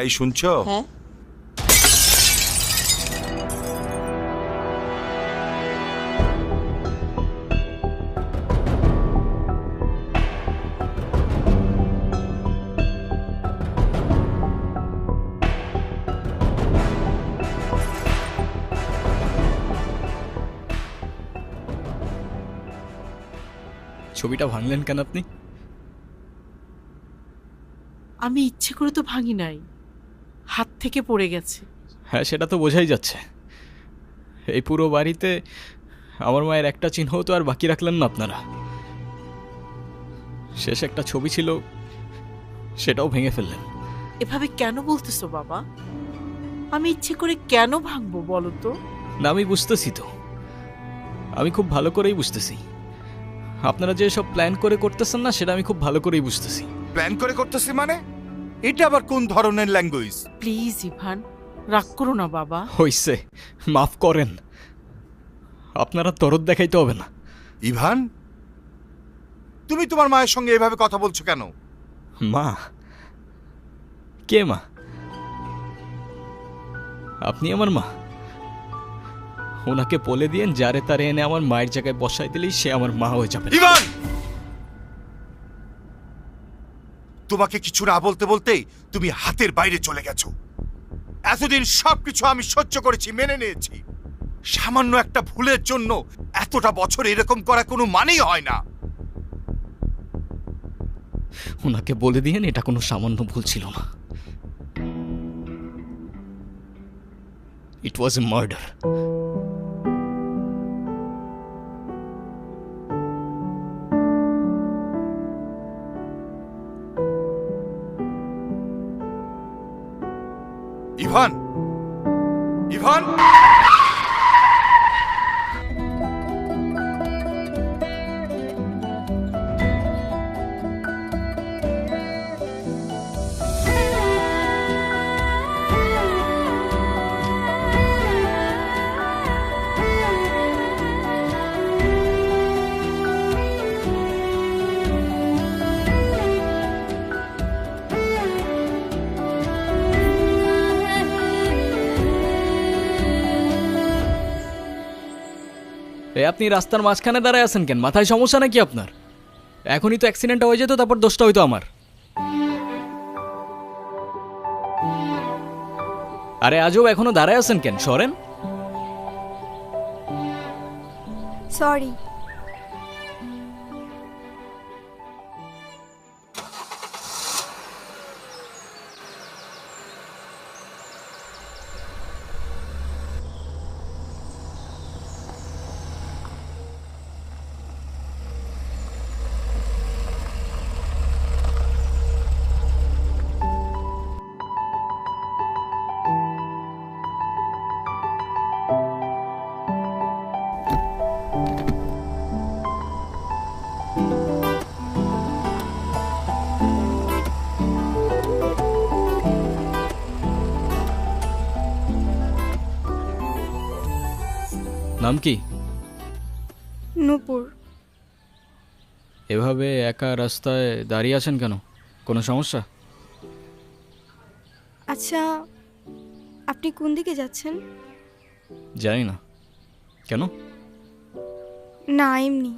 এই শুনছো? হ্যাঁ, ছবিটা ভাঙলেন কেন আপনি? আমি ইচ্ছে করে তো ভাঙি নাই, হাত থেকে পড়ে গেছে। হ্যাঁ, সেটা তো বোঝাই যাচ্ছে। এই পুরো বাড়িতে আমার মায়ের একটা চিহ্নও তো আর বাকি রাখলেন না আপনারা। শেষ একটা ছবি ছিল, সেটাও ভেঙে ফেললেন। এভাবে কেন বলতেছো বাবা? আমি ইচ্ছে করে কেন ভাঙবো বলো তো? না, আমি বুঝতেছি তো, আমি খুব ভালো করেই বুঝতেছি। আপনারা যে সব প্ল্যান করে করতেছেন না, সেটা আমি খুব ভালো করেই বুঝতেছি। প্ল্যান করে করতেছি মানে? এটা আবার কোন ধরনের ল্যাঙ্গুয়েজ? প্লিজ ইভান, রাগ করো না বাবা। হইছে, মাফ করেন। আপনারা দরদ দেখাইতে হবে না। ইভান, তুমি তোমার মায়ের সঙ্গে এভাবে কথা বলছো কেন? মা? কে মা? আপনি আমার মা? ওনাকে বলে দিয়েন যারে তারে এনে আমার মায়ের জায়গায় বসাই দিলেই সে আমার মা হয়ে যাবে। ইভান, তোমাকে কিছু না বলতে বলতেই তুমি হাতের বাইরে চলে গেছো। এতদিন সবকিছু আমি সহ্য করেছি, মেনে নিয়েছি। সামান্য একটা ভুলের জন্য এতটা বছর এরকম করা কোনো মানেই হয় না। ওনাকে বলে দিয়েন এটা কোনো সামান্য ভুল ছিল না। ইট ওয়াজ এ মার্ডার। ইভান, ইভান, আপনি রাস্তার মাঝখানে দাঁড়ায় আছেন কেন? মাথায় সমস্যা নাকি আপনার? এখনই তো অ্যাক্সিডেন্টটা হয়ে যেত, তারপর দোষটা হইতো আমার। আরে আজও এখনো দাঁড়ায় আছেন কেন? সরেন। সরি। নাম কি? নূপুর। এভাবে একা রাস্তায় দাঁড়িয়ে আছেন কেন? কোনো সমস্যা? আচ্ছা, আপনি কোন দিকে যাচ্ছেন? জানি না। কেন? না, এমনি।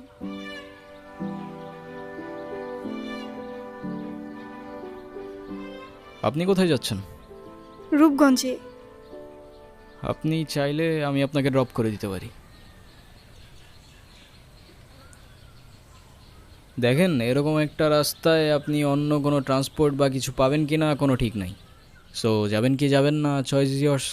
আপনি কোথায় যাচ্ছেন? রূপগঞ্জে। আপনি চাইলে আমি আপনাকে ড্রপ করে দিতে পারি। দেখেন, এরকম একটা রাস্তায় আপনি অন্য কোনো ট্রান্সপোর্ট বা কিছু পাবেন কি না কোনো ঠিক নাই। সো যাবেন কি যাবেন না, চয়েস ইজ ইয়ার্স।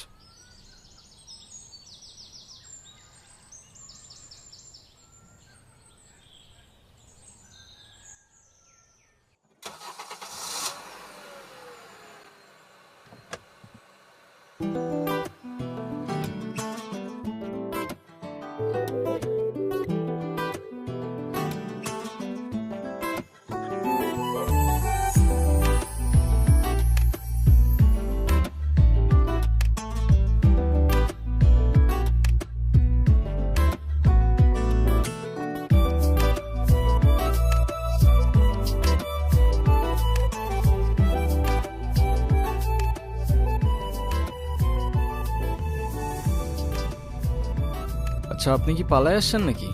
আচ্ছা, আপনি কি পালায় আসছেন নাকি?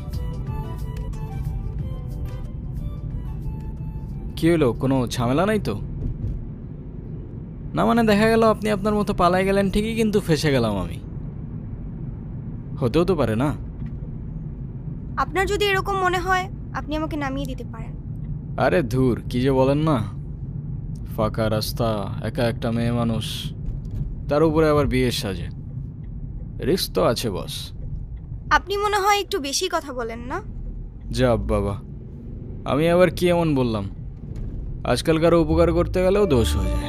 কি হলো, কোনো ঝামেলা নাই তো? না মানে দেখা গেল আপনি আপনার মতো পালায় গেলেন ঠিকই, কিন্তু ফেসে গেলাম আমি। হতেও তো পারে না? আপনার যদি এরকম মনে হয় আপনি আমাকে নামিয়ে দিতে পারেন। আরে ধুর, কি যে বলেন না। ফাঁকা রাস্তা, একা একটা মেয়ে মানুষ, তার উপরে আবার বিয়ের সাজে, রিস্ক তো আছে বস। আপনি মনে হয় একটু বেশি কথা বলেন না? যা বাবা, আমি আবার কি এমন বললাম? আজকাল কারো উপকার করতে গেলেও দোষ হয়ে যায়।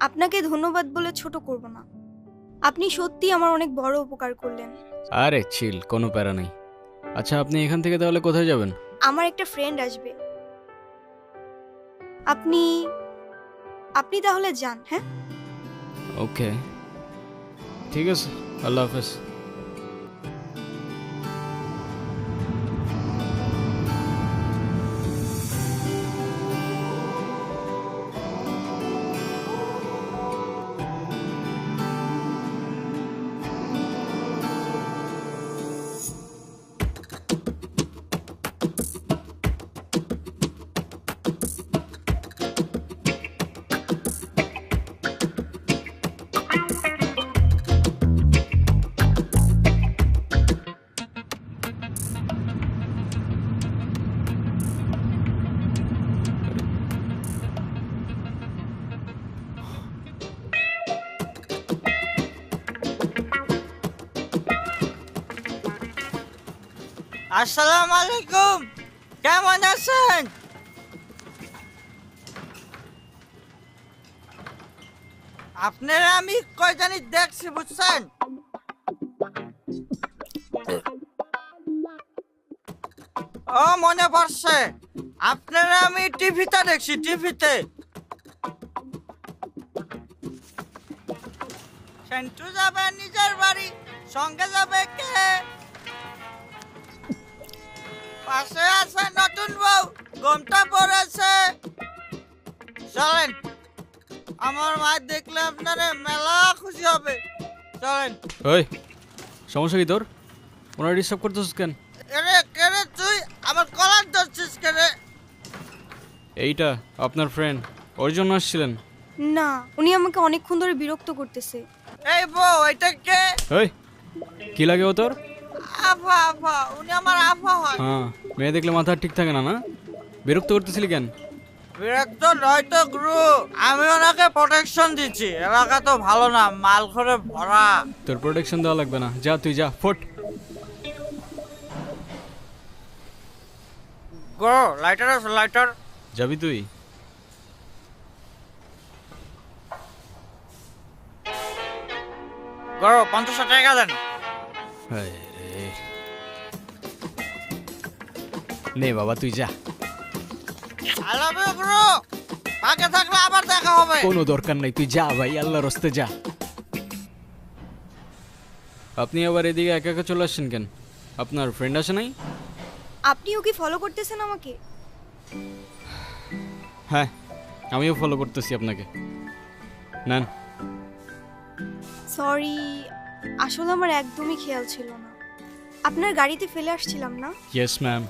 আপনাকে ধন্যবাদ বলে ছোট করব না। আপনি সত্যি আমার অনেক বড় উপকার করলেন। আরে চিল, কোনো প্যারা নেই। আচ্ছা, আপনি এখান থেকে তাহলে কোথায় যাবেন? আমার একটা ফ্রেন্ড আসবে। আপনি আপনি তাহলে যান। হ্যাঁ, ওকে, ঠিক আছে, আল্লাহ হাফেজ। আসসালামু আলাইকুম, কেমন আছেন? আপনারা আমি কয় জানি দেখছি, বুঝছেন? ও মনে পড়ছে, আপনারা আমি টিভিতে দেখছি, টিভিতে। সেন্টু যাবে নিজের বাড়ি, সঙ্গে যাবে কে? পাশে আছে নতুন বউ, ঘুমটা পড়েছে। চলেন, আমার মা দেখলে আপনারা মেলা খুশি হবে। চলেন। ওই, সমস্যা কি তোর? ওনারা ডিস্টার্ব করতেছিস কেন? এরে কেরে তুই আমার কলার ধরছিস কেরে? এইটা আপনার ফ্রেন্ড, ওর জন্য আসছিলেন? না, উনি আমাকে অনেকক্ষণ ধরে বিরক্ত করতেছে। এই বউ, এটা কে? ওই, কি লাগে ও তোর? আফা, আফা, উনি আমার আফা হয়। হ্যাঁ, মেয়ে দেখলে মাথা ঠিক থাকে না, না? বিরক্ত করতেছিলি কেন? বিরক্ত নয় তো গুরু, আমি ওনাকে প্রোটেকশন দিচ্ছি। এলাকা তো ভালো না, মাল করে ভরা। তোর প্রোটেকশন দেওয়া লাগবে না, যা তুই যা, ফোট। গুরু, লাইটার আছে, লাইটার। যাবি তুই? গুরু, 50 টাকা দেন। হায় রে। নে বাবা, তুই যা। I love you, গুরু। ফাঁকে থাকলে আবার দেখা হবে। কোনো দরকার নাই, তুই যা ভাই, আল্লাহর রাস্তে যা। আপনি আবার এদিকে একা একা চলে আসছেন কেন? আপনার ফ্রেন্ড আসে নাই? আপনিও কি ফলো করতেছেন আমাকে? হ্যাঁ, আমিও ফলো করতেছি আপনাকে। নেন। সরি, আসলে আমার একদমই খেয়াল ছিল না। আপনার গাড়িতে ফেলে আসছিলাম না? ইয়েস ম্যাম,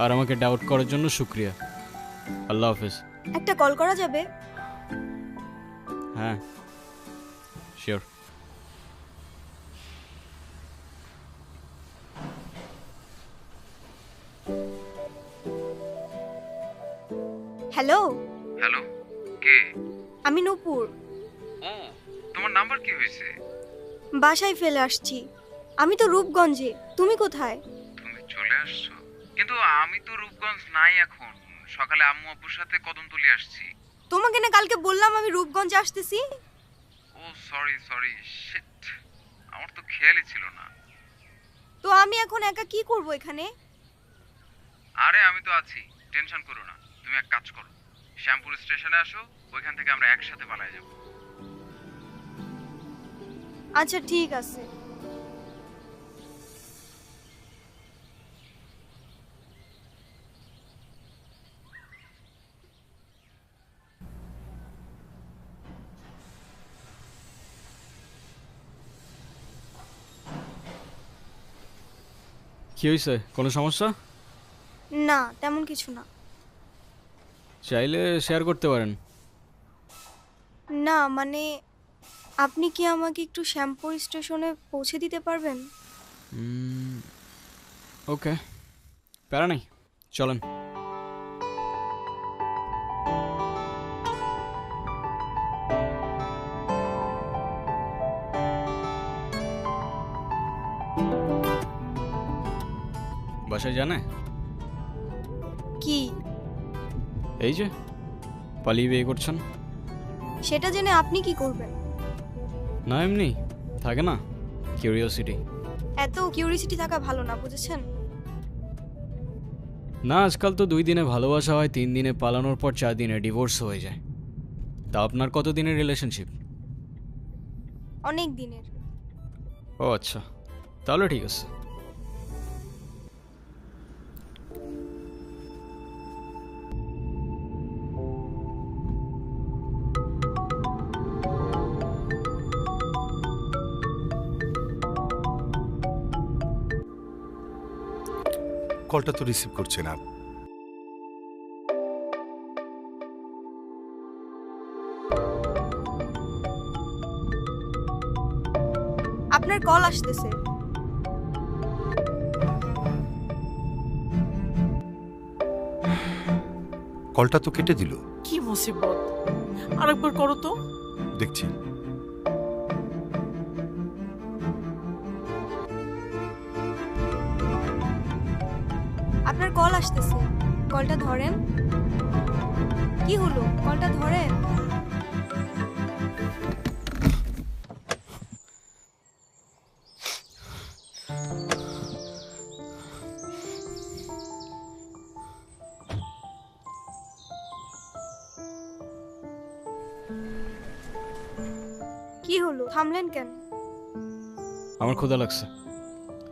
আর আমাকে ডাউট করার জন্য শুক্রিয়া। আল্লাহ হাফেজ। একটা কল করা যাবে? হ্যাঁ, শিওর। হ্যালো, হ্যালো, কে? আমি নূপুর। ও, তোমার নাম্বার কি হয়েছে? বাসায় ফেলে আসছি। আমি তো রূপগঞ্জে, তুমি কোথায়? তুমি চলে আসছো? কিন্তু আমি তো রূপগঞ্জ নাই এখন। সকালে আম্মু আব্বুর সাথে কদমতলি আসছি। তোমাকে না কালকে বললাম আমি রূপগঞ্জে আসতেছি। ও সরি সরি, শিট, আমার তো খেয়ালই ছিল না। তো আমি এখন একা কি করব এখানে? আরে আমি তো আছি, টেনশন করো না। তুমি এক কাজ করো, শ্যামপুর স্টেশনে আসো, ওইখান থেকে আমরা একসাথে পালায়ে যাব। আচ্ছা ঠিক আছে। কি হয়েছে, কোনো সমস্যা? না তেমন কিছু না। চাইলে শেয়ার করতে পারেন। না মানে আপনি কি আমাকে একটু শ্যামপুর স্টেশনে পৌঁছে দিতে পারবেন? ওকে, প্যারা নেই, চলেন। বাসায় জানে? কি? এই যে পালিয়ে বিয়ে করছেন। সেটা জেনে আপনি কি করবেন? না এমনি থাকে না কিউরিওসিটি। এত কিউরিসিটি থাকা ভালো না, বুঝেছেন? না আজকাল তো 2 দিনে ভালোবাসা হয়, 3 দিনে পালানোর পর 4 দিনে ডিভোর্স হয়ে যায়। তা আপনার কত দিনের রিলেশনশিপ? অনেক দিনের। ও আচ্ছা, তাহলে ঠিক আছে। কলটা তো রিসিভ করছে না। আপনার কল আসতেছে। কলটা তো কেটে দিল। কি মুসিবত! আরেকবার করো তো। দেখছি। আপনার কল আসতেছে, কলটা ধরেন। কি হলো, কলটা ধরেন। কি হলো, থামলেন কেন? আমার ক্ষুধা লাগছে,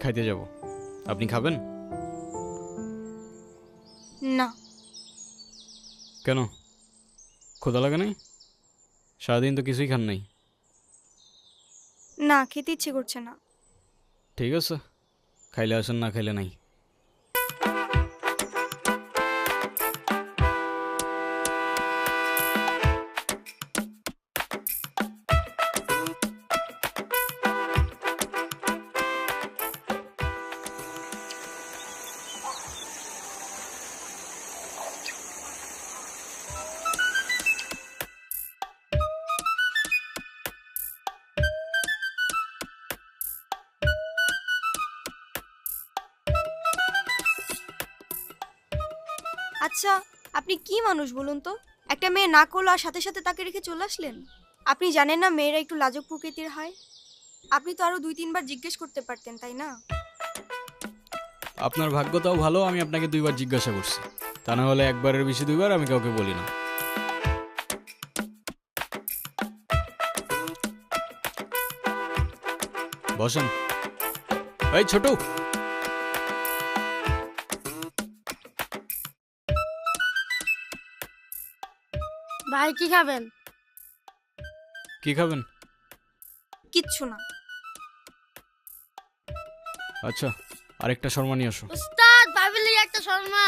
খাইতে যাব। আপনি খাবেন? না। কেন, ক্ষুধা লাগে নাই? সারাদিন তো কিছুই খান নাই। না, খেতে ইচ্ছে করছে না। ঠিক আছে, খাইলে আসেন, না খাইলে নাই। আচ্ছা আপনি কি মানুষ বলুন তো? একটা মেয়ে না করলো আর সাথে সাথে তাকে রেখে চলে আসলেন। আপনি জানেন না মেয়েরা একটু লাজুক প্রকৃতির হয়? আপনি তো আরো 2-3 বার জিজ্ঞেস করতে পারতেন, তাই না? আপনার ভাগ্যটাও ভালো, আমি আপনাকে 2 বার জিজ্ঞাসা করছি। তা না হলে একবারের বেশি 2 বার আমি কাউকে বলি না। বসেন। এই ছোট, ভাই কি খাবেন? কি খাবেন? কিচ্ছু না। আচ্ছা, আরেকটা শর্মা নিয়ে আসো। উস্তাদ ভাবিলি একটা শর্মা।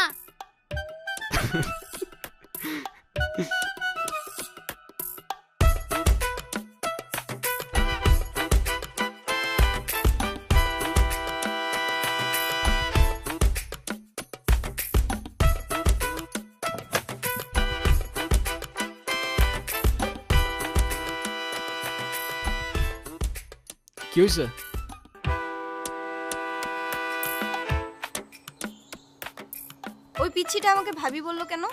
কি হয়েছে? ওই পিচ্ছিটা আমাকে ভাবি বললো কেন?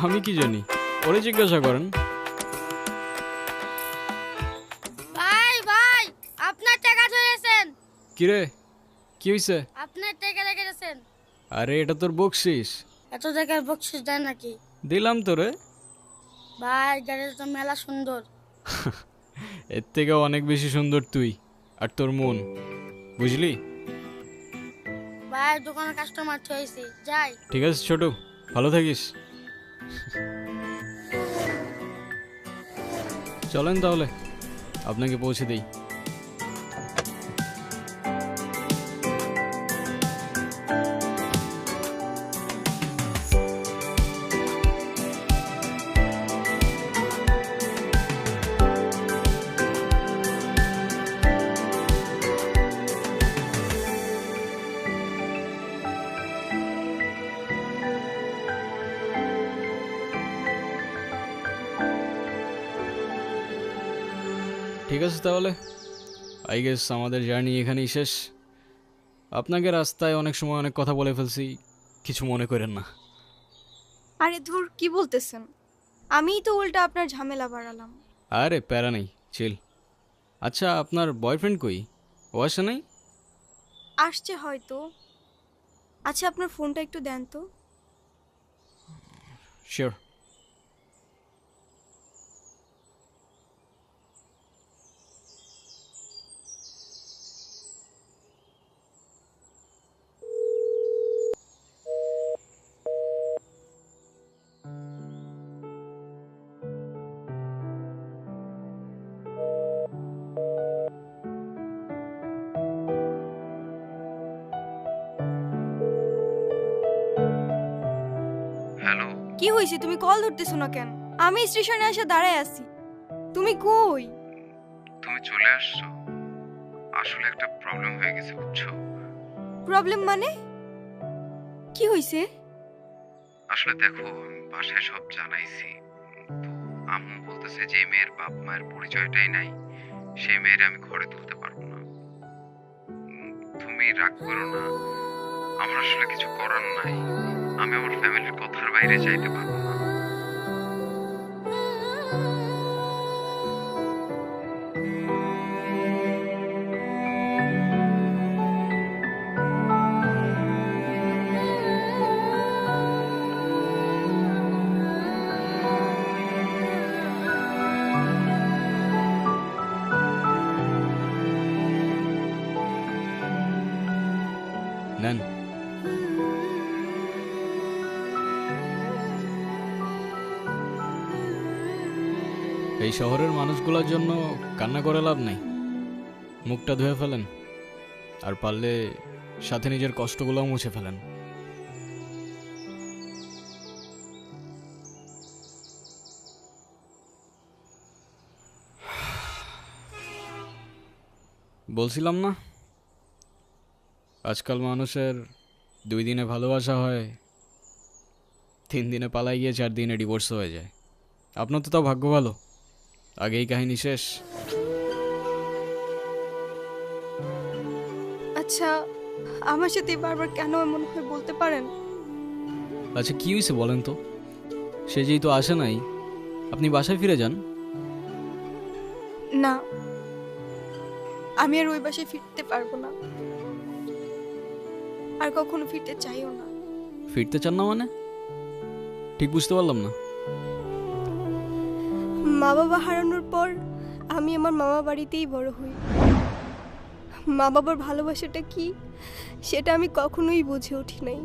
আমি কি জানি, ওরে জিজ্ঞাসা করেন। ভাই ভাই আপনার টাকা ধরেছেন। কি রে, কি হয়েছে? আপনার টাকা রেখে গেছেন। আরে এটা তোর বকশিস। এত জায়গায় বকশিস দেয় নাকি? দিলাম তোরে। ভাই গাড়িটা তো মেলা সুন্দর। এর থেকে অনেক বেশি সুন্দর তুই আর তোর মন, বুঝলি? ভাই দোকানে কাস্টমার হয়েছি, যাই। ঠিক আছে ছোট, ভালো থাকিস। চলেন তাহলে আপনাকে পৌঁছে দেই। ঠিক আছে তাহলে, আই গেস আমাদের জার্নি এখানেই শেষ। আপনাকে রাস্তায় অনেক সময় অনেক কথা বলে ফেলছি, কিছু মনে করেন না। আরে ধুর, কি বলতেছেন? আমিই তো উল্টা আপনার ঝামেলা বাড়ালাম। আরে প্যারা নেই, চিল। আচ্ছা আপনার বয়ফ্রেন্ড কই? ও আসে নাই? আসছে হয়তো। আচ্ছা আপনার ফোনটা একটু দেন তো। শিওর। হ্যালো, কি হয়েছে? তুমি কল ধরতেছো না কেন? আমি স্টেশনে এসে দাঁড়ায় আছি। তুমি কই? তুমি চলে আসছো? আসলে একটা প্রবলেম হয়ে গেছে, বুঝছো? প্রবলেম মানে? কি হয়েছে? আসলে দেখো, আমি বাসায় সব জানাইছি, তো আম্মু বলতেছে যে মেয়ের বাপ মায়ের পরিচয়টাই নাই, সেই মেয়ের আমি ঘরে তুলতে পারবো না। তুমি রাগ করো না, আমার আসলে কিছু করার নাই। আমি আমার ফ্যামিলির কথার বাইরে যাইতে পারবো না। নেন। এই শহরের মানুষগুলোর জন্য কান্না করে লাভ নেই, মুখটা ধুয়ে ফেলেন, আর পারলে সাথে নিজের কষ্টগুলোও মুছে ফেলেন। বলছিলাম না, আজকাল মানুষের 2 দিনে ভালোবাসা হয়, 3 দিনে পালাই গিয়ে 4 দিনে ডিভোর্স হয়ে যায়। আপনার তো তাও ভাগ্য ভালো, আগেই কাহিনী শেষ। আচ্ছা আমার সাথে বারবার কেন এমন হয় বলতে পারেন? আচ্ছা কি হয়েছে বলেন তো? সে যেই তো আসে নাই, আপনি বাসায় ফিরে যান। না, আমি আর ওই বাসায় ফিরতে পারবো না, আর কখনো ফিরতে চাইও না। ফিরতে চান না মানে? ঠিক বুঝতে পারলাম না। মা বাবা হারানোর পর আমি আমার মামা বাড়িতেই বড় হই। মা বাবার ভালোবাসাটা কি সেটা আমি কখনোই বুঝে উঠি নাই।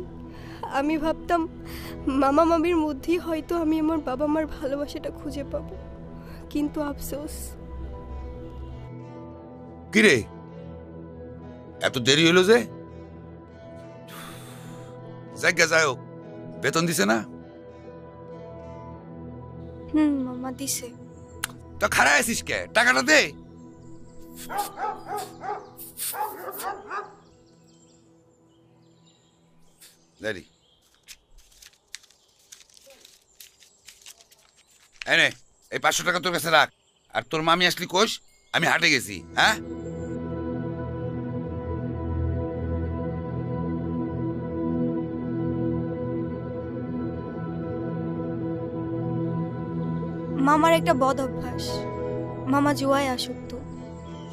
আমি ভাবতাম মামা মামির মধ্যেই হয়তো আমি আমার বাবা মার ভালোবাসাটা খুঁজে পাবো, কিন্তু আফসোস। কিরে, এত দেরি হলো যে? জায়গা যাও, বেতন দিছে না? মামা দিছে। তো খারাপ আছিস কে? টাকাটা দে। দেরি এনে এই 500 টাকা তোর কাছে রাখ, আর তোর মামি আসলি কোষ আমি হাটে গেছি। হ্যাঁ, মামার একটা বদ অভ্যাস, মামা জুয়ায় আসক্ত।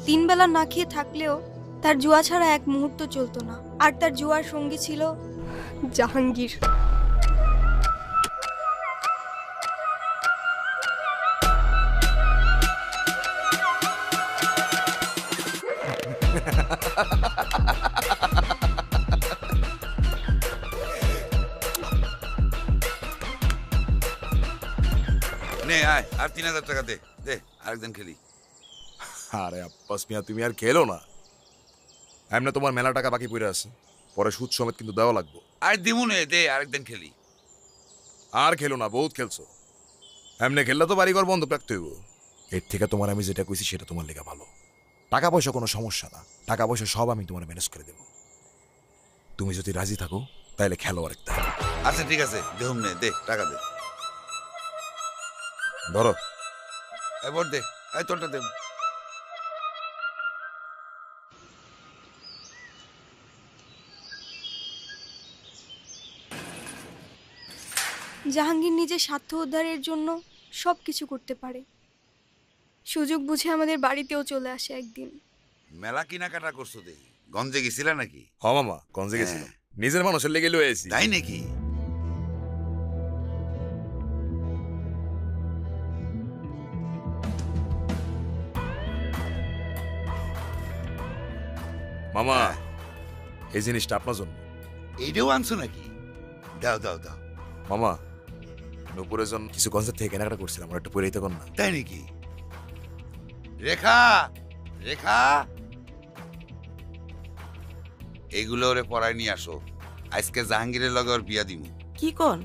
3 বেলা না খেয়ে থাকলেও তার জুয়া ছাড়া এক মুহূর্ত চলতো না। আর তার জুয়ার সঙ্গী ছিল জাহাঙ্গীর। নে আয়, আর 3000 টাকা দে দে, আরেকদিন খেলি। আরে আব্বাস মিয়া, তুমি আর খেলো না। এমনি তোমার মেলা টাকা বাকি পড়ে আছে, পরে সুদ সমেত কিন্তু দেওয়া লাগবো। আর দিমু নে, দে আরেকদিন খেলি। আর খেলো না, বহুত খেলছো। এমনি খেললে তো বাড়িঘর বন্ধ রাখতে হইব। এর থেকে তোমার আমি যেটা কইছি সেটা তোমার লেগে ভালো। টাকা পয়সা কোনো সমস্যা না, টাকা পয়সা সব আমি তোমার ম্যানেজ করে দেব। তুমি যদি রাজি থাকো তাহলে খেলো আরেকটা। আচ্ছা ঠিক আছে, দেহুম নে, দে টাকা দে। ধরো। এবার দে, এই তোরটা দে। জাহাঙ্গীর নিজের স্বার্থ উদ্ধারের জন্য সব কিছু করতে পারে। সুযোগ বুঝে আমাদের বাড়িতেও চলে আসে একদিন। মেলা কেনাকাটা করছো দেখি, গঞ্জে গেছিলা নাকি? হ মামা, গঞ্জে গেছিলাম, নিজের মানুষের লেগে লয়ে আইছি। তাই নাকি? মামা, এই জিনিসটা আপনার জন্য। এইটাও আনছো নাকি? দাও দাও দাও। মামা, নুপুরের জন্য কিছু গঞ্জের থেকে কেনাকাটা করছিলাম, আমার একটু পরে দিতে না। তাই নাকি? রেখা, রেখা, এইগুলো ওরে পড়ায় নিয়ে আসো। আজকে জাহাঙ্গীরের লগে ওর বিয়া দিমু। কি কন?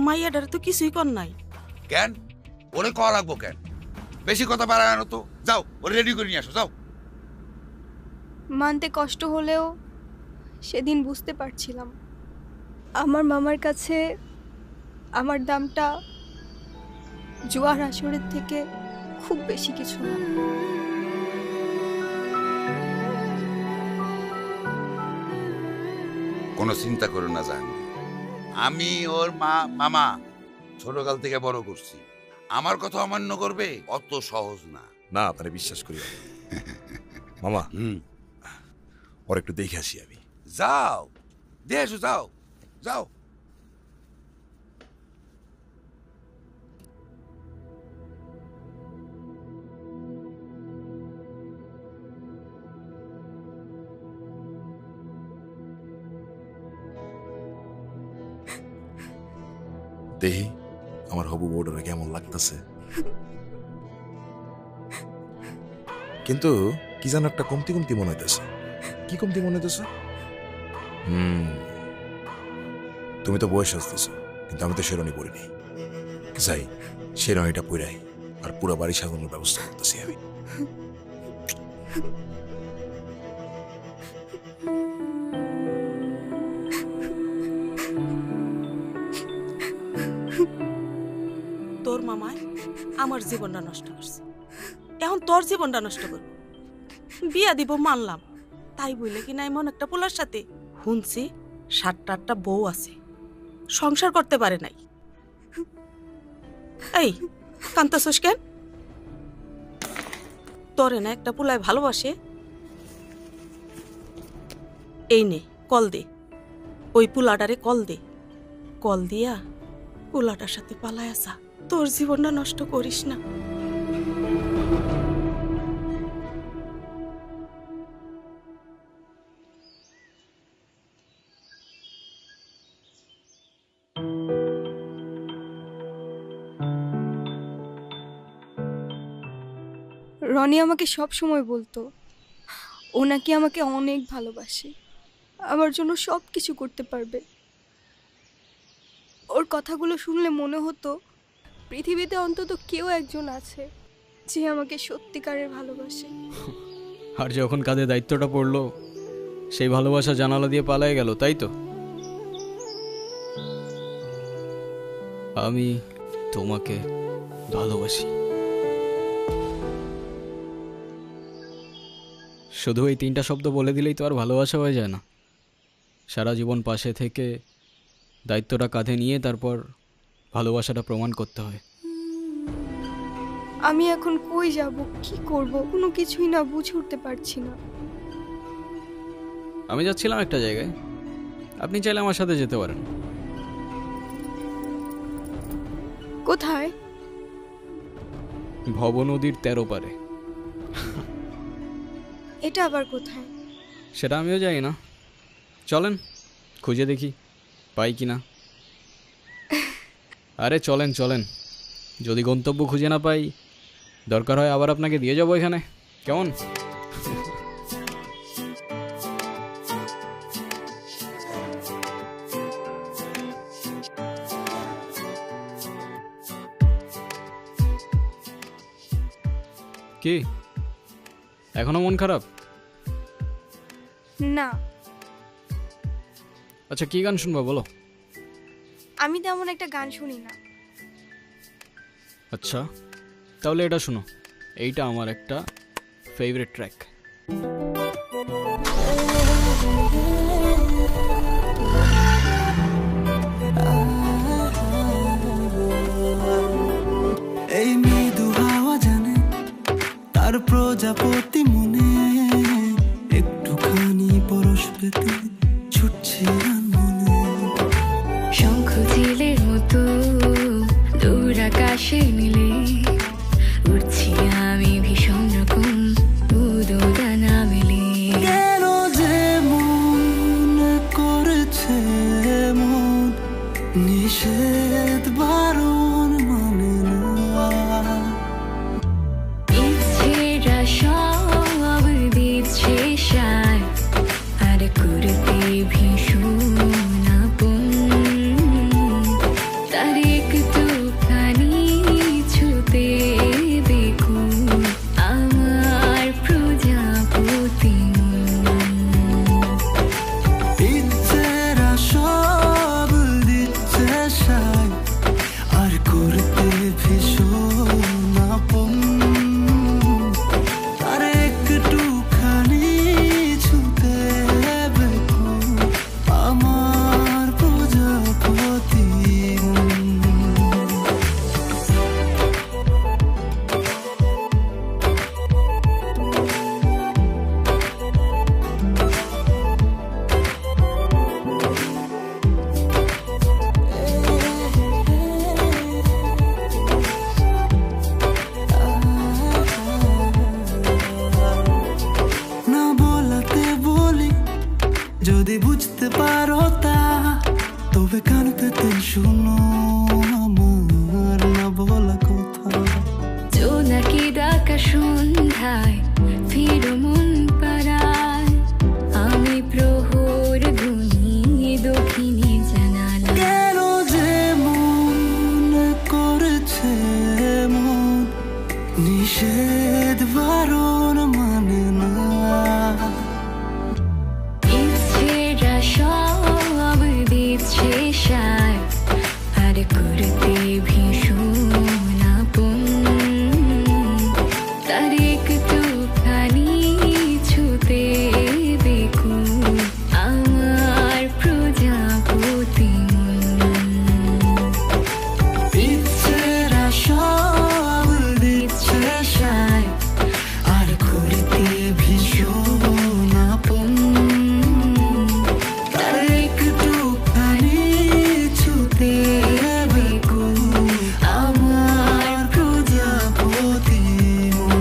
মাইয়াডার তো কিছুই কন নাই। কেন? ওরে কল রাখবো কেন? বেশি কথা বাড়ায় না তো। যাও, ওরে রেডি করে নিয়ে আসো, যাও। মানতে কষ্ট হলেও সেদিন বুঝতে পারছিলাম আমার মামার কাছে আমার দামটা জুয়ার আসরের থেকে খুব বেশি কিছু না। কোনো চিন্তা করো না জাহাঙ্গীর, আমি ওর মামা ছোটকাল থেকে বড় করছি। আমার কথা অমান্য করবে অত সহজ না। না, আপনারে বিশ্বাস করি মামা। ওর একটু দেখে আসি আমি। যাও, দিয়ে এসো, যাও যাও। দেহি আমার হবু বউডারে কেমন লাগতেছে, কিন্তু কি যেন একটা কমতি কমতি মনে হইতেছে। কি কমতি মনে হইতেছে? তুমি তো বয়স আসতেছো, কিন্তু আমি তো শেরনি পরিনি। যাই, শেরনিটা পইরাই আর পুরো বাড়ি সাজানোর ব্যবস্থা করতেছি আমি। তোর মামায় আমার জীবনটা নষ্ট করছে, এখন তোর জীবনটা নষ্ট করব। বিয়া দিব মানলাম, তাই বইলে কি না এমন একটা পোলার সাথে শুনছি 7-8টা বউ আছে, সংসার করতে পারে নাই। এই কান্তাছস কেন? তোরে না একটা পোলায় ভালোবাসে? এই নে কল দে, ওই পোলাটারে কল দে, কল দিয়া পোলাটার সাথে পালায় আসা। তোর জীবনটা নষ্ট করিস না। রনি আমাকে সব সময় বলতো ও নাকি আমাকে অনেক ভালোবাসে, আমার জন্য সব কিছু করতে পারবে। ওর কথাগুলো শুনলে মনে হতো পৃথিবীতে অন্তত কেউ একজন আছে যে আমাকে সত্যিকারের ভালোবাসে। আর যখন কাঁধে দায়িত্বটা পড়লো, সেই ভালোবাসা জানালা দিয়ে পালায় গেল, তাই তো? আমি তোমাকে ভালোবাসি। শুধু এই 3টা শব্দ বলে দিলেই তো আর ভালোবাসা হয়ে যায় না। সারা জীবন পাশে থেকে দায়িত্বটা কাঁধে নিয়ে তারপর ভালোবাসাটা প্রমাণ করতে হয়। আমি এখন কই যাব, কি করব, কোনো কিছুই না বুঝে উঠতে পারছি না। আমি যাচ্ছিলাম একটা জায়গায়, আপনি চাইলে আমার সাথে যেতে পারেন। কোথায়? ভব নদীর 13 পারে। এটা আবার কোথায়? সেটা আমিও জানি না, চলেন খুঁজে দেখি পাই কি না। আরে চলেন চলেন, যদি গন্তব্য খুঁজে না পাই দরকার হয় আবার আপনাকে দিয়ে যাবো এখানে, কেমন? কি এখনো মন খারাপ? না, আচ্ছা কি গান শুনবা বলো? আমি তেমন একটা গান শুনি না। আচ্ছা তাহলে এটা শোনো, এইটা আমার একটা ফেভারিট ট্র্যাক। এই মৃদু হাওয়া জানে তার প্রজাপতি মনে একটুখানি পরশ পেতে ছুটছে মনে। শঙ্খ চিলের মতো দূর আকাশে মিলে উঠছি আমি ভীষণ রকম উদোদানা মেলে। কেন যে মন করেছে মন নিষেধ বারণ মানে না। ইচ্ছেরা সব দিচ্ছে সায় আর করতে ভীষণ আপন। তার একটুখানি ছুতে দেখুন আমার প্রজাপতি মন। ইচ্ছেরা সব দিচ্ছে সায় আর করতে ভীষণ আপন। তার একটুখানি ছুতে দেখুন আমার প্রজাপতি মন। না বলাতে বলি যদি বুঝতে পারো তা, তবে কান পেতে শুনো আমার না বলা কথা। জোনাকি ডাকা সন্ধ্যায় ফিরো মন পাড়ায় আমি প্রহর গুনি দক্ষিণে জানালা। কেন যে মন করেছে মন নিষেধ বারণ মানে না। ইচ্ছেরা সব দিচ্ছে সায় আর করতে ভীষণ আপন। তার একটুখানি ছুতে দেখুন আমার প্রজাপতি মন। ইচ্ছেরা সব দিচ্ছে সায় আর করতে ভীষণ আপন। তার একটুখানি ছুতে দেখুন আমার প্রজাপতি মন।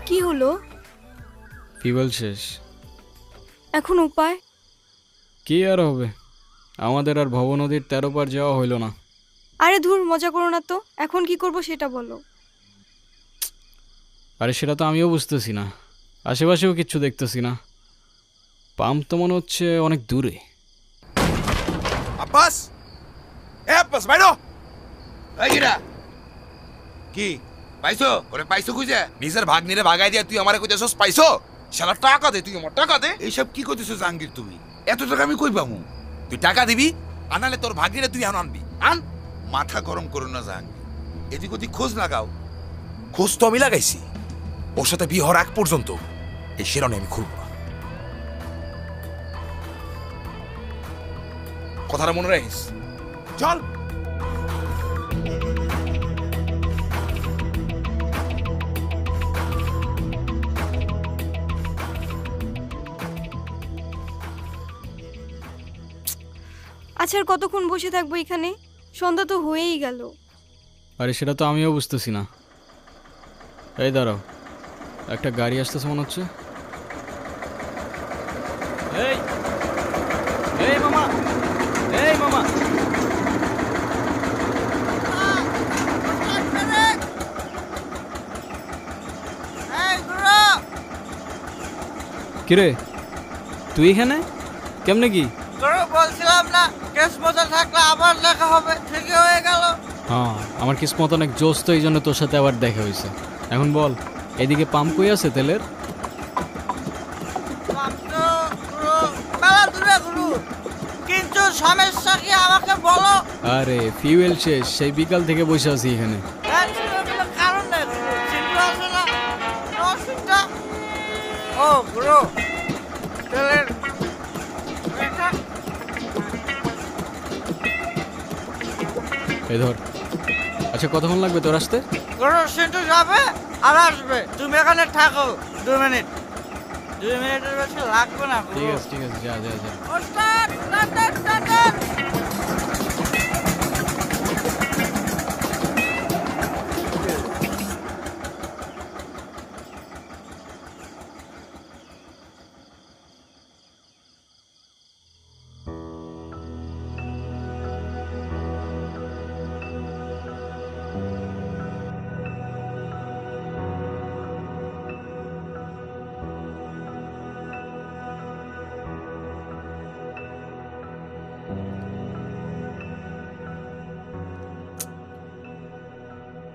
কি হলো? ফিউয়েল শেষ। এখন উপায়? কি আর হবে, আমাদের আর ভব নদীর 13 পার যাওয়া হইল না। আরে ধুর, মজা করো না তো। এখন কি করব সেটা বলো। আরে সেটা তো আমিও বুঝতেছি না, আশেপাশেও কিচ্ছু দেখতেছি না। পাম্প তো মনে হচ্ছে অনেক দূরে। আব্বাস, এ আব্বাস বাইরো। এই গিরা কি পাইছো? ওরে পাইছো খুঁজে? নিজের ভাগ্নিরে ভাগাই দিয়া তুই আমারে কইতেছস পাইছো? শালা টাকা দে, তুই আমার টাকা দে। এইসব কি করতেছো জাহাঙ্গীর তুমি? এত টাকা আমি কই পামু? তুই টাকা দিবি, আনালে তোর ভাগ্নিরে তুই এখন আনবি। আন। মাথা গরম করো না জাহাঙ্গীর, এদিক ওদিক খোঁজ লাগাও। খোঁজ তো আমি লাগাইছি, ওর সাথে বিয়ে হওয়ার আগ পর্যন্ত এই শিরনে আমি খুলব না। কথাটা মনে রাখিস। চল। আচ্ছা আর কতক্ষণ বসে থাকবো এখানে? সন্ধ্যা তো হয়েই গেল। আরে সেটা তো আমিও বুঝতেছি না। এই দাঁড়াও, একটা গাড়ি আসতেছে মনে হচ্ছে। এই এই মামা, এই মামা, কিরে তুই এখানে কেমনে কি? বলছিলাম না কেস মজা থাকলে আবার দেখা হবে, ঠিকই হয়ে গেল। হ্যাঁ, আমার কিসমত অনেক জোস, তো এই জন্য তোর সাথে আবার দেখা হয়েছে। এখন বল, এদিকে পাম্প কই আছে তেলের? মেলা দূরে গুরু, কিন্তু সমস্যা কি আমাকে বলো। আরে ফিউয়েল শেষ, সেই বিকাল থেকে বসে আছি এখানে। কারণ নেই, চিন্তা আছে না অসুবিধা। ও গুরু, তেলের এই ধর। আচ্ছা কতক্ষণ লাগবে তোর আসতে? গুরু সিন্টু যাবে আর আসবে, তুমি এখানে থাকো 2 মিনিট। 2 মিনিটের বেশি লাগবে না। ঠিক আছে ঠিক আছে, যা যা যা। ওস্তাদ, টাটা টাটা।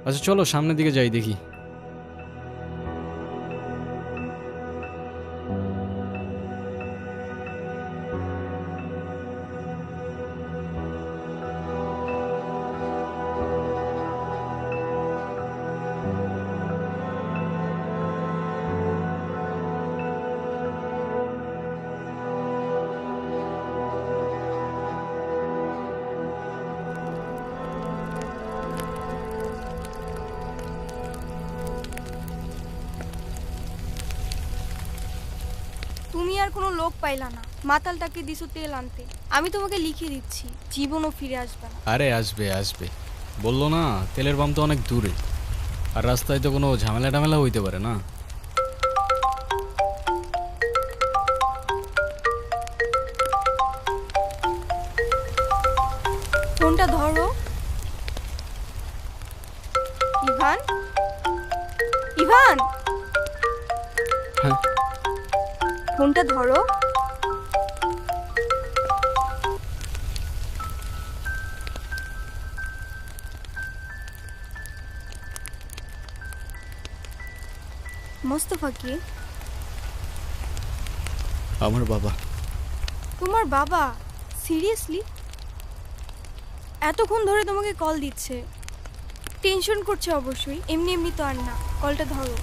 আচ্ছা চলো সামনের দিকে যাই দেখি। তুমি আর কোনো লোক পাইলা না, মাতালটাকে দিছো তেল আনতে। আমি তোমাকে লিখে দিচ্ছি, জীবনও ফিরে আসবে না। আরে আসবে আসবে, বললো না তেলের পাম্প তো অনেক দূরে, আর রাস্তায় তো কোনো ঝামেলা টামেলা হইতে পারে না। ফোনটা ধরো। ইভান, ইভান, হ্যাঁ ফোনটা ধরো। মোস্তফা কে? আমার বাবা। তোমার বাবা? সিরিয়াসলি? এতক্ষণ ধরে তোমাকে কল দিচ্ছে, টেনশন করছে অবশ্যই, এমনি এমনি তো আর না। কলটা ধরো।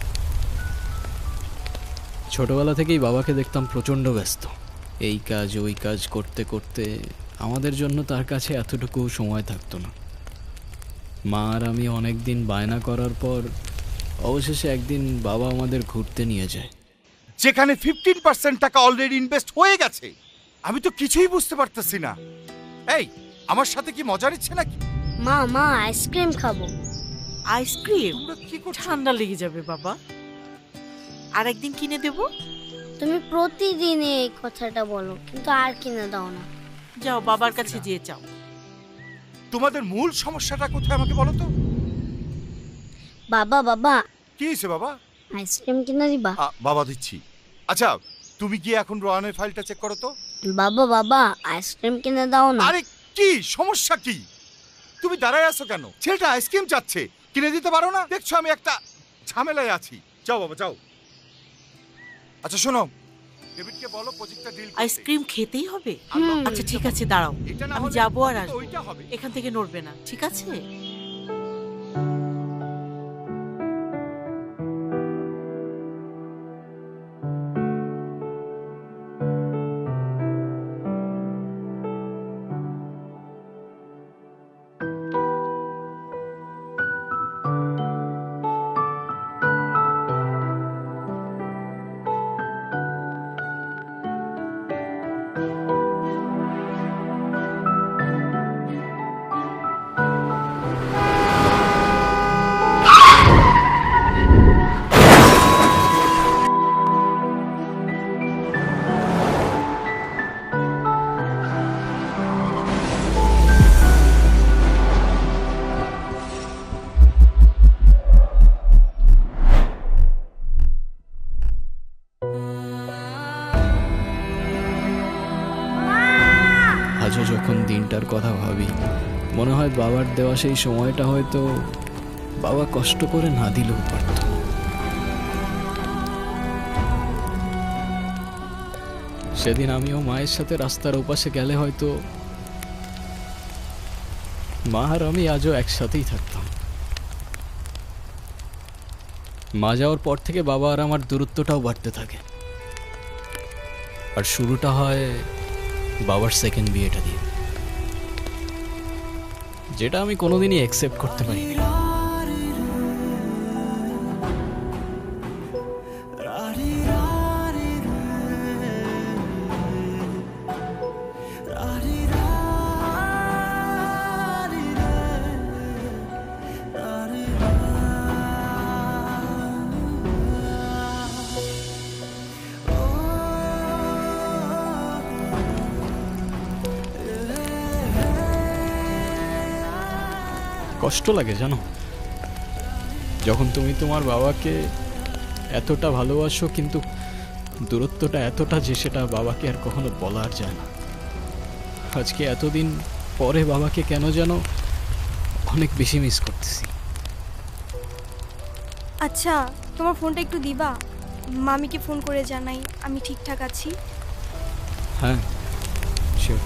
ছোটবেলা থেকেই বাবাকে দেখতাম প্রচণ্ড ব্যস্ত, এই কাজ ওই কাজ করতে করতে আমাদের জন্য তার কাছে এতটুকু সময় থাকতো না। মা আর আমি অনেক দিন বায়না করার পর অবশেষে একদিন বাবা আমাদের ঘুরতে নিয়ে যায়, যেখানে 15% টাকা অলরেডি ইনভেস্ট হয়ে গেছে। আমি তো কিছুই বুঝতে পারতেছি না। এই আমার সাথে কি মজা নিচ্ছে নাকি? মা মা আইসক্রিম খাবো। আইসক্রিম? তোমরা কি করছো? ঠান্ডা লেগে যাবে বাবা, আর একদিন কিনে দেব। তুমি প্রতিদিন এই কথাটা বলো, কিন্তু আর কিনে দাও না। যাও বাবার কাছে যেয়ে চাও। তোমাদের মূল সমস্যাটা কোথায় আমাকে বলো তো। বাবা বাবা, কি হয়েছে বাবা? আইসক্রিম কিনে দিবা? বাবা দিচ্ছি। আচ্ছা তুমি গিয়ে এখন রোহানের ফাইলটা চেক করো তো। বাবা বাবা, আইসক্রিম কিনে দাও না। আরে কি সমস্যা কি? তুমি দাঁড়ায় আছো কেন? ছেলেটা আইসক্রিম চাচ্ছে, কিনে দিতে পারো না? দেখছো আমি একটা ঝামেলায় আছি। যাও বাবা যাও। আচ্ছা শোনো, ডেভিডকে বলো প্রজেক্টটা ডিল করতে। আইসক্রিম খেতেই হবে? হুম। আচ্ছা ঠিক আছে, দাঁড়াও, এটা না আমি হলে যাবো আর আসবো, ওইটা হবে। এখান থেকে নড়বে না, ঠিক আছে? সময়টার কথা ভাবি, মনে হয় বাবার দেওয়া সেই সময়টা হয়তো বাবা কষ্ট করে না দিলেও পারত। সেদিন আমিও মায়ের সাথে রাস্তার ওপাশে গেলে হয়তো মা আর আমি আজও একসাথেই থাকতাম। মা যাওয়ার পর থেকে বাবা আর আমার দূরত্বটাও বাড়তে থাকে, আর শুরুটা হয় বাবার সেকেন্ড বিয়েটা দিয়ে, যেটা আমি কোনোদিনই অ্যাকসেপ্ট করতে পারিনি। কষ্ট লাগে জানো, যখন তুমি তোমার বাবাকে এতটা ভালোবাসো কিন্তু দূরত্বটা এতটা যে সেটা বাবাকে আর কখনো বলার যায় না। আজকে এতদিন পরে বাবাকে কেন যেন অনেক বেশি মিস করতেছি। আচ্ছা, তোমার ফোনটা একটু দিবা? মামিকে ফোন করে জানাই আমি ঠিকঠাক আছি। হ্যাঁ শিওর।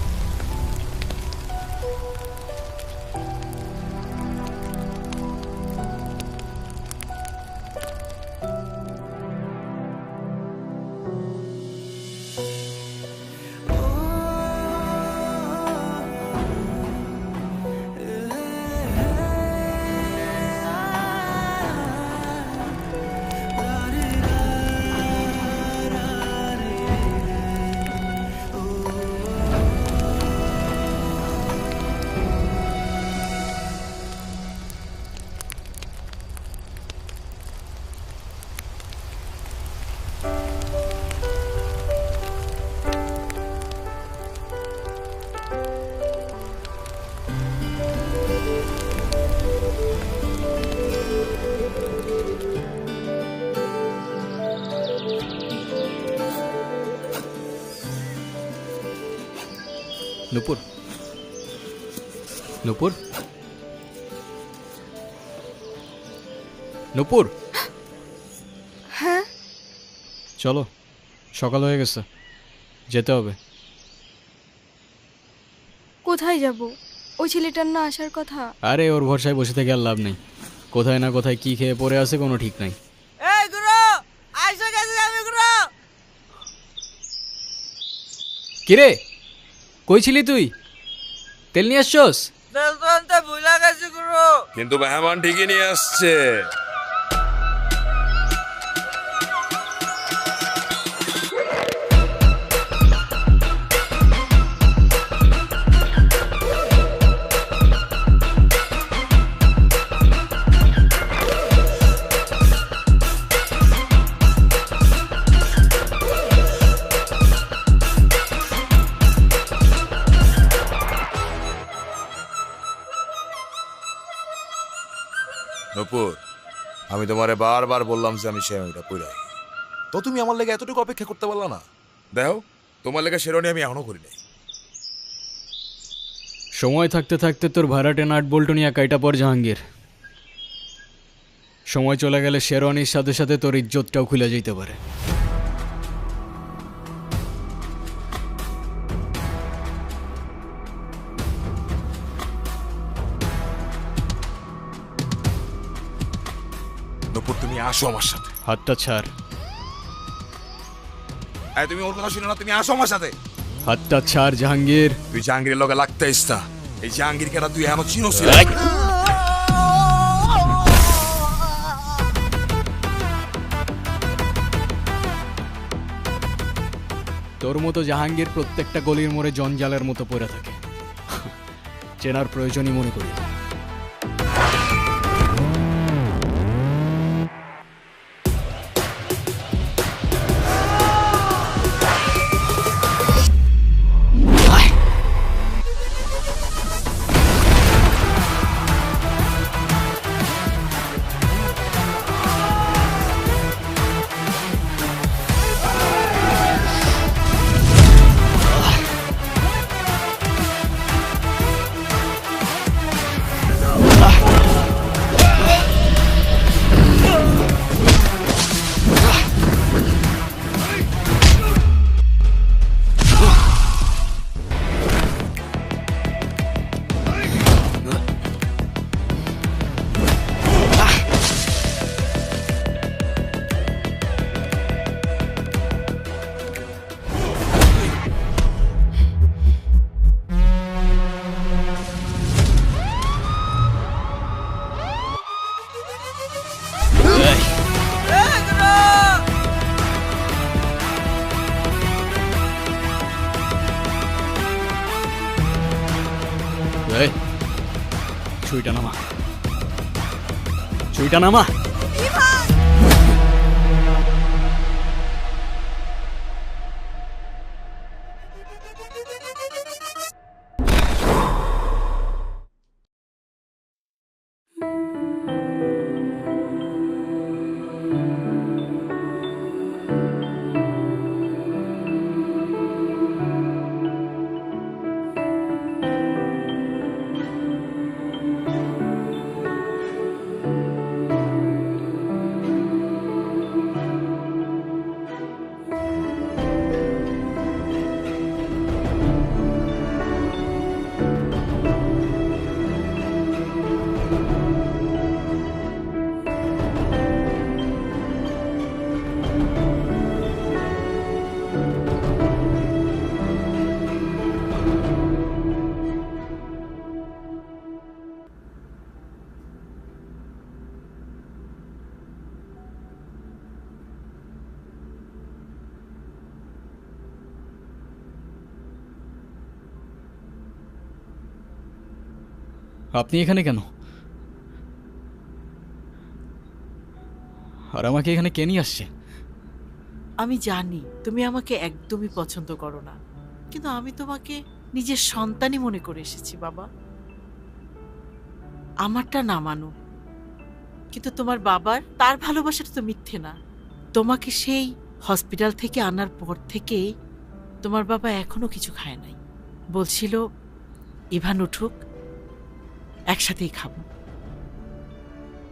নুপুর, নুপুর, নুপুর, হ্যাঁ চলো, সকাল হয়ে গেছে, যেতে হবে। কোথায় যাব? ওই ছেলেটার না আসার কথা। আরে ওর ভরসায় বসে থেকে আর লাভ নেই, কোথায় না কোথায় কি খেয়ে পড়ে আছে কোনো ঠিক নাই। এই গুরু, আইসা গেছি আমি গুরু। কিরে কই ছিলি তুই? তেল নিয়ে আসছস? তেল তো আনতে ভুলে গেছি গুরু। কিন্তু মেহমান ঠিকই নিয়ে আসছে। নূপুর, আমি তোমারে বারবার বললাম যে আমি শেরওয়ানিটা পইরাই, তো তুমি আমার লেগে এতটুকু অপেক্ষা করতে পারলা না? দেখো, তোমার লেগে শেরওয়ানি আমি এখনো করি নাই। সময় থাকতে থাকতে তোর ভাড়াটে নাট বল্টু নিয়ে কাইটা পর জাহাঙ্গীর। সময় চলে গেলে শেরওয়ানির সাথে সাথে তোর ইজ্জতটাও খুলে যেতে পারে। নূপুর, তুমি আসো আমার সাথে। হাতটা ছাড়। তুমি ওর কথা শুনো না, তুমি আসো আমার সাথে। হাতটা ছাড় জাহাঙ্গীর। তুই জাহাঙ্গীরের লগে লাগতে ইস্তা। এই জাহাঙ্গীর কেটা তুই এমন চিনোছিল? তোর মতো জাহাঙ্গীর প্রত্যেকটা গলির মোড়ে জঞ্জালের মতো পড়ে থাকে, চেনার প্রয়োজনই মনে করি। ছুরিটা নামা, ছুরিটা নামা। আপনি এখানে কেন? আর আমাকে এখানে কে নিয়ে আসছে? আমি জানি তুমি আমাকে একদমই পছন্দ করো না, কিন্তু আমি তোমাকে নিজের সন্তানই মনে করে এসেছি বাবা। আমারটা না মানো, কিন্তু তোমার বাবার তার ভালোবাসাটা তো মিথ্যে না। তোমাকে সেই হসপিটাল থেকে আনার পর থেকে তোমার বাবা এখনো কিছু খায় নাই। বলছিল ইভান উঠুক, একসাথেই খাবো।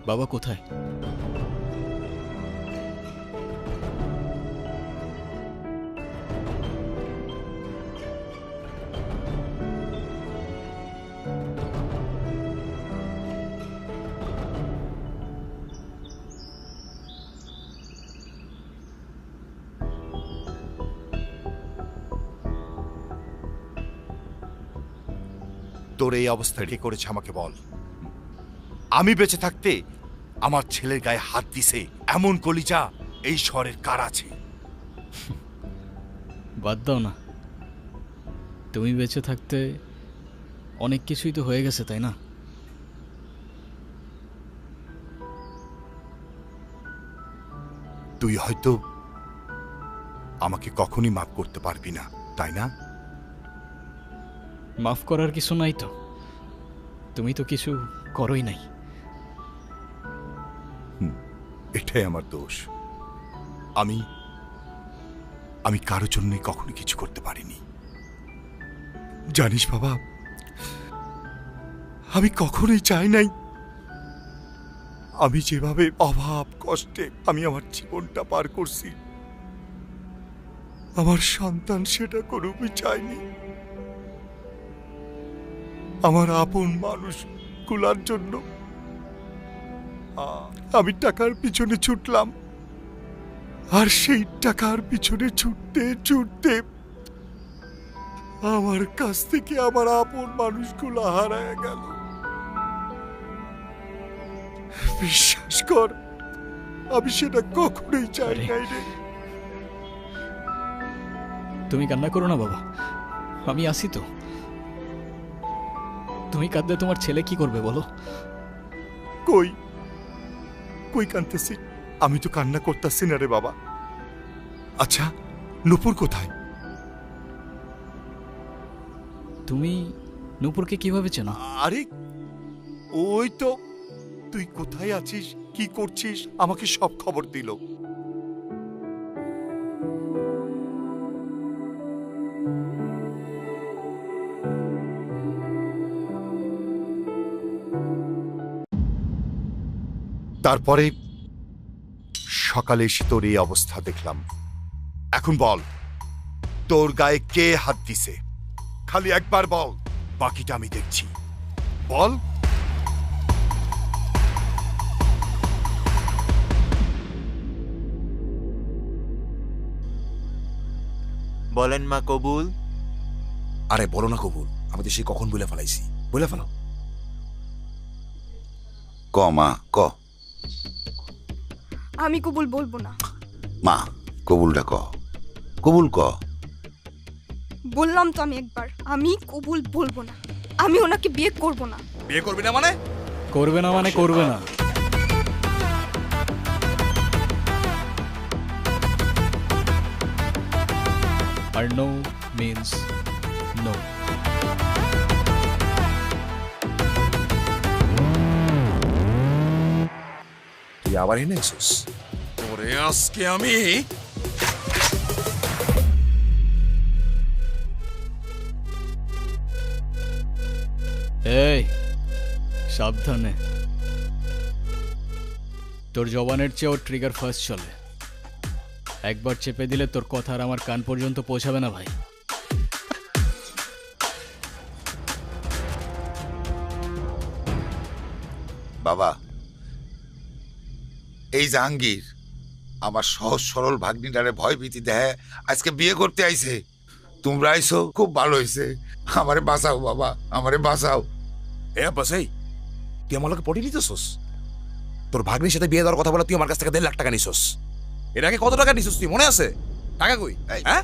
বাবা কোথায়? তোর এই অবস্থা কে করেছে আমাকে বল। আমি বেঁচে থাকতে আমার ছেলের গায়ে হাত দিছে এমন কলিজা এই শহরের কার আছে? বাদ দাও না, তুমি বেঁচে থাকতে অনেক কিছুই তো হয়ে গেছে, তাই না? তুই হয়তো আমাকে কখনই মাফ করতে পারবি না, তাই না? মাফ করার কিছু নাই তো, তুমি তো কিছু করোই নাই। এটাই আমার দোষ। আমি কারোর জন্যই কখনো কিছু করতে পারিনি। জানিস বাবা, আমি কখনোই চাই নাই আমি যেভাবে অভাব কষ্টে আমি আমার জীবনটা পার করছি, আমার সন্তান সেটা কোনোই চায়নি। আমার আপন মানুষ গুলার জন্য আমি টাকার পিছনে ছুটলাম, আর সেই টাকার পিছনে ছুটতে ছুটতে আমার কাছ থেকে আমার আপন মানুষগুলো হারায় গেল। বিশ্বাস কর, আমি সেটা কখনোই চাই নাই রে। তুমি কান্না করো না বাবা, আমি আসি তো। তুমি কাঁদলে তোমার ছেলে কি করবে বলো? কই কই কাঁদতেছি? আমি তো কান্না করতেছি না রে বাবা। আচ্ছা, নূপুর কোথায়? তুমি নূপুরকে কিভাবে চেনো? আরে ওই তো, তুই কোথায় আছিস, কি করছিস, আমাকে সব খবর দিল। তারপরে সকালে এসে তোর এই অবস্থা দেখলাম। এখন বল, তোর গায়ে কে হাত দিছে? খালি একবার বল, বাকিটা আমি দেখছি। বল। বলেন মা কবুল। আরে বলো না কবুল, আমি তো সে কখন বলে ফেলাইছি। বলে ফেলো। ক মা ক। আমি কবুল বলবো না। মা কবুলটা ক, কবুল ক। বললাম তো আমি একবার, আমি কবুল বলবো না। আমি ওনাকে বিয়ে করব না। বিয়ে করবি না মানে? করবে না মানে করবে না। আর নো মিন্স নো। তুই আবার এনেছিস? তোরে আজকে আমি এই সাবধানে, তোর জবানের চেয়েও ট্রিগার ফার্স্ট চলে। একবার চেপে দিলে তোর কথা আর আমার কান পর্যন্ত পৌঁছাবে না ভাই। বাবা, এই জাহাঙ্গীর আমার সহজ সরল ভাগ্নিটারে ভয় ভীতি দেয় আজকে বিয়ে করতে আইছে। তোমরা আইছো খুব ভালো হয়েছে। আমারে বাঁচাও বাবা, আমারে বাঁচাও। এ আব্বাস, এই তুই আমার লোকে পড়ে নিতেছস? তোর ভাগ্নির সাথে বিয়ে দেওয়ার কথা বলে তুই আমার কাছ থেকে 1.5 লাখ টাকা নিছস। এর আগে কত টাকা নিছস তুই মনে আছে? টাকা কই? হ্যাঁ,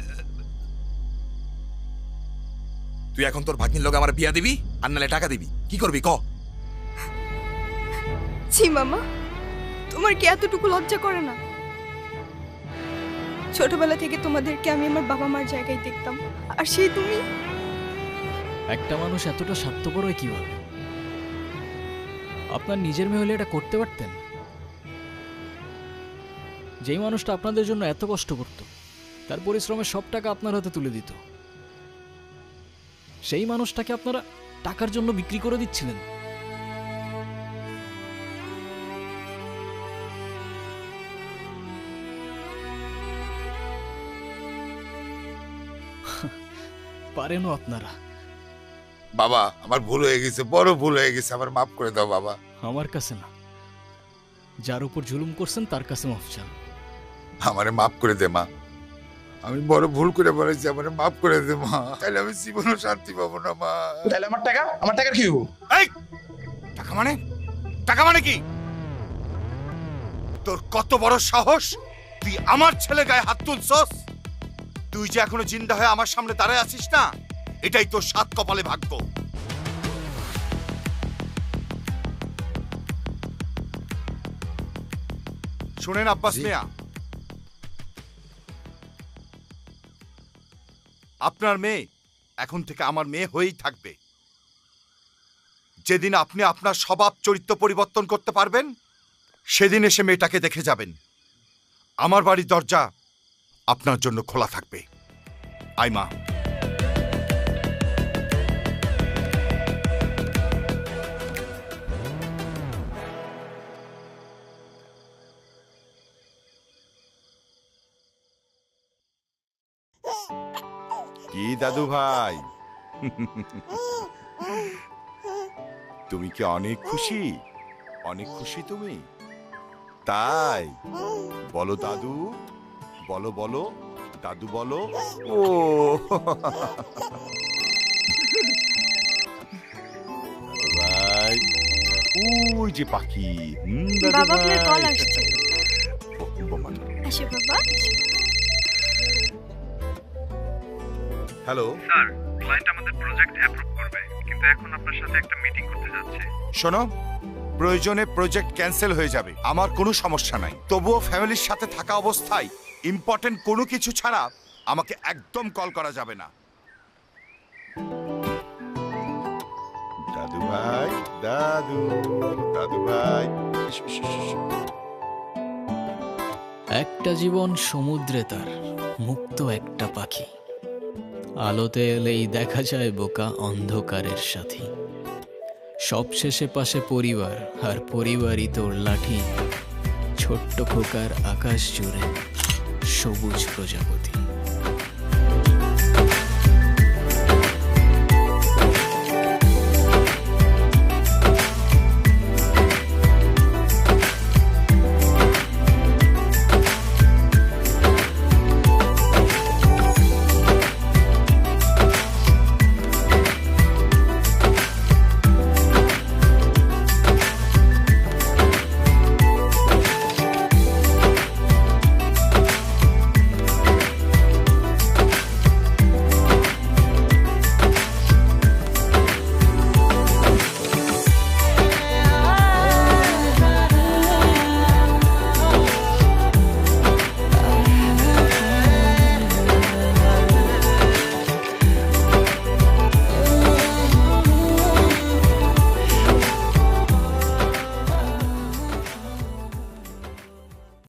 তুই এখন তোর ভাগ্নির লোকে আমার বিয়া দিবি আর নালে টাকা দিবি, কি করবি ক? ছি মামা, তোমার কি এতটুকু লজ্জা করে না? ছোটবেলা থেকে তোমাদেরকে আমি আমার বাবা মার জায়গায় দেখতাম, আর সেই তুমি। একটা মানুষ এতটা স্বার্থপর হয় কিভাবে? আপনার নিজের মেয়ে হলে এটা করতে পারতেন? যেই মানুষটা আপনাদের জন্য এত কষ্ট করত, তার পরিশ্রমের সব টাকা আপনার হাতে তুলে দিত, সেই মানুষটাকে আপনারা টাকার জন্য বিক্রি করে দিচ্ছিলেন। পারেনও আপনারা। বাবা, আমার ভুল হয়ে গেছে, বড় ভুল হয়ে গেছে, আমার মাফ করে দাও বাবা। আমার কাছে না, যার উপর জুলুম করছেন তার কাছে মাফ চান। আমারে মাফ করে দে মা, আমি বড় ভুল করে বলেছি, আমারে মাফ করে দে মা, তাহলে আমি জীবনও শান্তি পাবো না মা। তাহলে আমার টাকা, আমার টাকার কি হবো? এই টাকা মানে, টাকা মানে কি? তোর কত বড় সাহস, তুই আমার ছেলে গায়ে হাত তুলছস? তুই যে এখনো জিন্দা হয়ে আমার সামনে দাঁড়ায় আছিস না, এটাই তোর সাত কপালে ভাগ্য। শুনেন আব্বাস মিয়া, আপনার মেয়ে এখন থেকে আমার মেয়ে হয়েই থাকবে। যেদিন আপনি আপনার স্বভাব চরিত্র পরিবর্তন করতে পারবেন, সেদিন এসে মেয়েটাকে দেখে যাবেন। আমার বাড়ির দরজা আপনার জন্য খোলা থাকবে। আয় মা। কি দাদু ভাই, তুমি কি অনেক খুশি? অনেক খুশি তুমি? তাই বলো দাদু, বলো বলো দাদু বলো। ও দাদু ভাই, ওই যে পাখি। বাবা, আপনার কল আসছে। আসো বাবা। হ্যালো স্যার, ক্লায়েন্ট আমাদের প্রজেক্ট অ্যাপ্রুভ করবে, কিন্তু এখন আপনার সাথে একটা মিটিং করতে যাচ্ছে। শোনো, প্রয়োজনে প্রজেক্ট ক্যান্সেল হয়ে যাবে, আমার কোনো সমস্যা নাই। তবুও ফ্যামিলির সাথে থাকা অবস্থায় ইম্পর্টেন্ট কোনো কিছু ছাড়া আমাকে একদম কল করা যাবে না। দাদু ভাই, দাদু, দাদু ভাই। একটা জীবন সমুদ্রে তার মুক্ত একটা পাখি, আলোতে এলেই দেখা যায় বোকা অন্ধকারের সাথী। সবশেষে পাশে পরিবার, আর পরিবারই তোর লাঠি। ছোট্ট খোকার আকাশ জুড়ে সবুজ প্রজাপতি।